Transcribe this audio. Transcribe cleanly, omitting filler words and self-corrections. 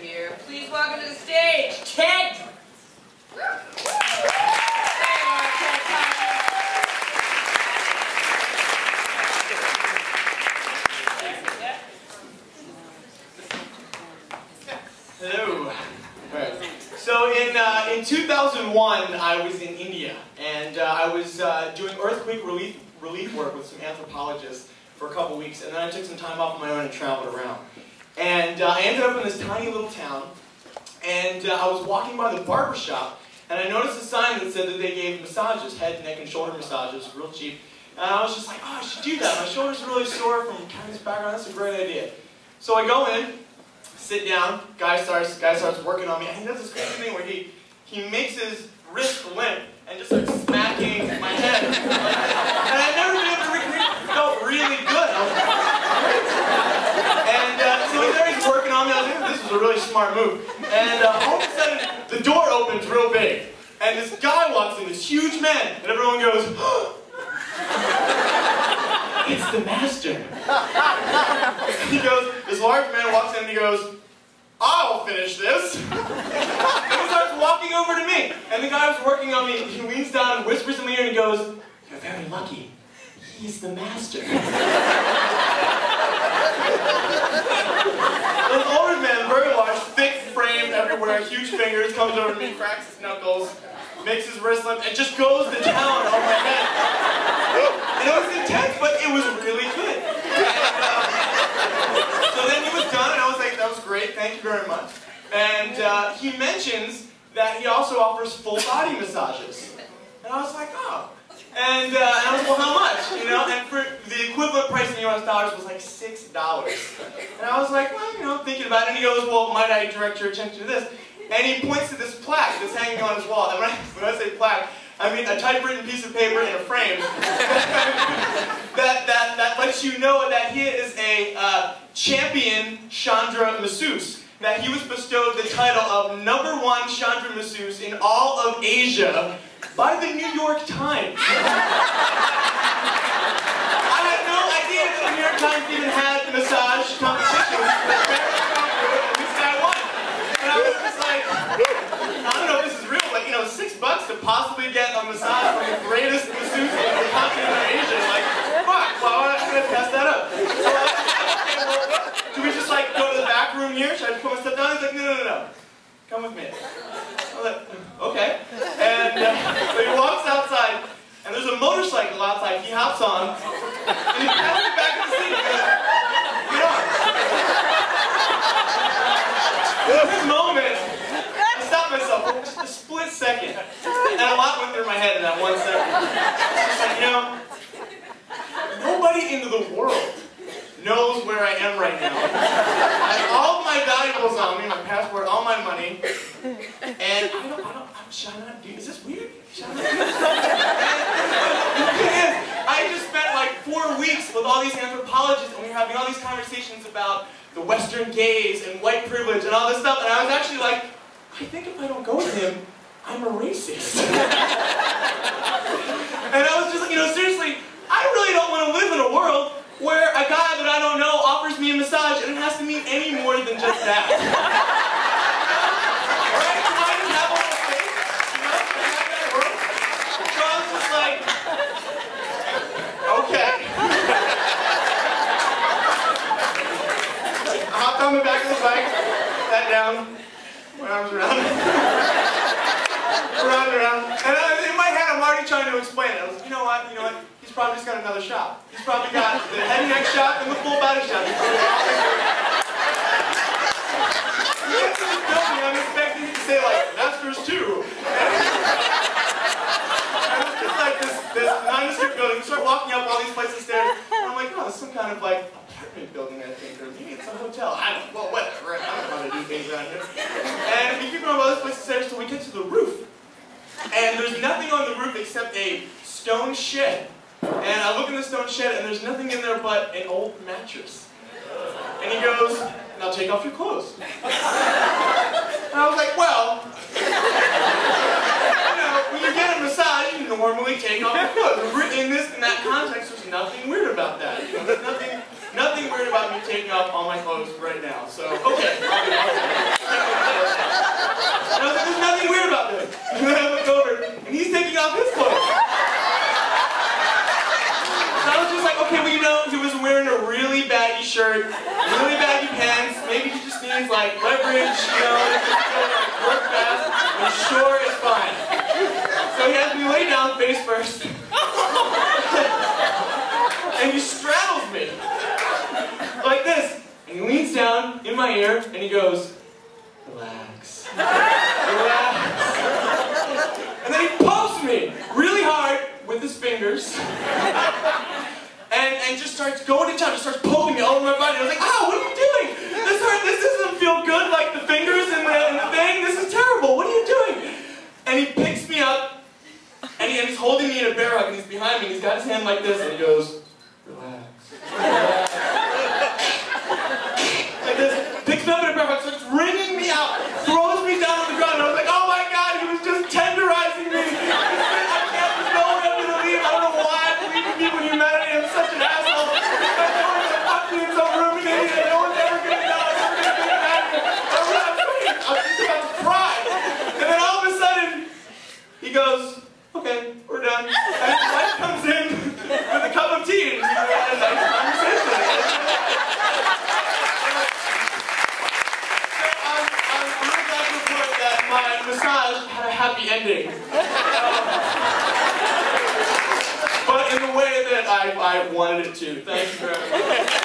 here. Please welcome to the stage, Ted! Hello. Right. So in 2001, I was in India, and I was doing earthquake relief work with some anthropologists for a couple weeks, and then I took some time off on my own and traveled around. And I ended up in this tiny little town, and I was walking by the barber shop, and I noticed a sign that said that they gave massages, head, neck, and shoulder massages, real cheap. And I was just like, oh, I should do that. My shoulders are really sore from carrying this background. That's a great idea. So I go in, sit down, guy starts working on me, and he does this crazy thing where he makes his wrist limp and just starts smacking my head. And I've never been able to recreate it. It felt really good. So he's working on me. I was like, this was a really smart move. And all of a sudden, the door opens real big, and this guy walks in, this huge man, and everyone goes, oh! It's the master. He goes, this large man walks in and he goes, I'll finish this. And he starts walking over to me. And the guy who's working on me, he leans down and whispers in my ear and he goes, you're very lucky. He's the master. This older man, very large, thick frame everywhere, huge fingers, comes over to me, cracks his knuckles, makes his wrist limp, and just goes to town on my head. And it was intense, but it was really good. So then he was done, and I was like, that was great, thank you very much. And he mentions that he also offers full body massages. And I was like, oh. And I was like, well, how much? You know, and for the equivalent price in US dollars was like $6. And I was like, well, you know, thinking about it. And he goes, well, might I direct your attention to this? And he points to this plaque that's hanging on his wall. And when I say plaque, I mean a typewritten piece of paper in a frame that lets you know that he is a champion Chandra masseuse. That he was bestowed the title of #1 Chandra masseuse in all of Asia by the New York Times. I had no idea that the New York Times even had the massage competition. And this guy won. And I was just like, I don't know if this is real, but you know, $6 to possibly get a massage from the greatest masseuse in the continent of Asia. Like, fuck, well, I'm gonna pass that up. So I was like, okay, well, do we just like go to the back room here? Should I just put my stuff down? He's like, no. Come with me. I was like, okay. And so he walks outside, and there's a motorcycle outside. He hops on, and he passes me back in the seat. He goes, get on. In this moment, I stopped myself for just a split second, and a lot went through my head in that 1 second. It's like, you know, nobody in the world knows where I am right now. I have all of my valuables on me, my passport, all my money, and should I not do, is this weird? Should I not do this? And I just spent like 4 weeks with all these anthropologists, and we were having all these conversations about the Western gaze and white privilege and all this stuff, and I was actually like, I think if I don't go with him, I'm a racist. And I was just like, you know, seriously, I really don't want to live in a world where a guy that I don't know offers me a massage and it has to mean any more than just that. Alright, so I just have all those things, you know, I have that world. So I was just like, okay. I hopped on the back of the bike, sat down, my arms around. Around. And in my head, I'm already trying to explain it. I was like, you know what? He's probably just got another shop. He's probably got the head and neck shop and the full body shop. He gets to this building, I'm expecting him to say, like, Masters too. And it's just like this nondescript building. We start walking up all these flights of stairs, and I'm like, oh, it's some kind of, like, apartment building, I think, or maybe it's a hotel. I don't know. Well, whatever. I don't know how to do things around here. And we keep going up all these flights of stairs till we get to the roof. And there's nothing on the roof except a stone shed. And I look in the stone shed, and there's nothing in there but an old mattress. And he goes, now take off your clothes. And I was like, well, you know, when you get a massage, you normally take off your clothes. In that context, there's nothing weird about that. You know, there's nothing weird about me taking off all my clothes right now. So, okay. like leverage, you know, this is gonna like work fast, and sure it's fine. So he has me lay down face first, and he straddles me, like this. And he leans down in my ear, and he goes, relax, relax. And then he pokes me really hard with his fingers, and just starts going to town, just starts poking me all over my body. I was like, "Ah, what are you doing? This doesn't feel good, like the fingers and the thing. This is terrible. What are you doing?" And he picks me up, and he's holding me in a bear hug, and he's behind me, and he's got his hand like this, and he goes, relax, relax. Like this, picks me up in a bear hug, starts wringing me out, throws me down on the ground, and I was like, oh my God, he was just tenderizing me. I can't, there's no one ever to leave. I don't know why I believe in people in humanity. I'm such an asshole. I'm going to fuck me in some room and no one's ever going to know. I'm never going to get mad at me. I'm just about to cry. And then all of a sudden, he goes, okay, we're done. And his wife comes in with a cup of tea and we had a nice conversation. My massage had a happy ending. But in the way that I wanted it to. Thank you very much.